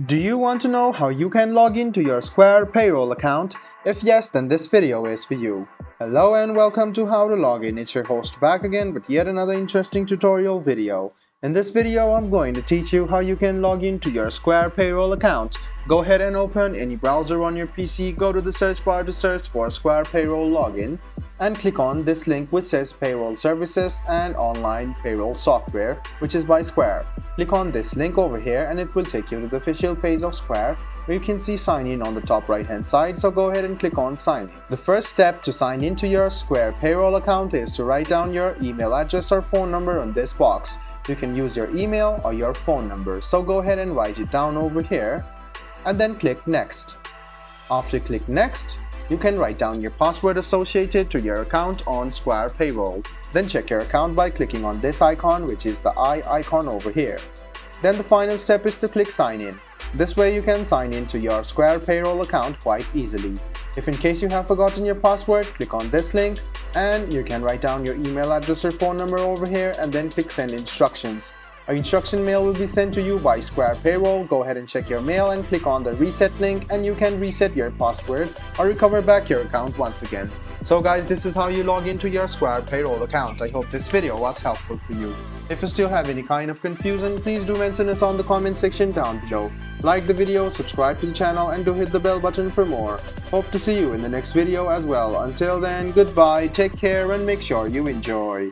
Do you want to know how you can log into your Square Payroll account? If yes, then this video is for you. Hello and welcome to How to Login. It's your host back again with yet another interesting tutorial video. In this video, I'm going to teach you how you can log into your Square Payroll account. Go ahead and open any browser on your PC, go to the search bar to search for Square Payroll Login and click on this link which says Payroll Services and Online Payroll Software, which is by Square. Click on this link over here and it will take you to the official page of Square where you can see sign in on the top right hand side, so go ahead and click on sign in. The first step to sign into your Square Payroll account is to write down your email address or phone number on this box. You can use your email or your phone number, so go ahead and write it down over here and then click next. After you click next, you can write down your password associated to your account on Square Payroll. Then check your account by clicking on this icon, which is the eye icon over here. Then the final step is to click sign in. This way you can sign into your Square Payroll account quite easily. If in case you have forgotten your password, click on this link and you can write down your email address or phone number over here and then click send instructions. An instruction mail will be sent to you by Square Payroll. Go ahead and check your mail and click on the reset link and you can reset your password or recover back your account once again. So guys, this is how you log into your Square Payroll account. I hope this video was helpful for you. If you still have any kind of confusion, please do mention us on the comment section down below. Like the video, subscribe to the channel and do hit the bell button for more. Hope to see you in the next video as well. Until then, goodbye, take care and make sure you enjoy.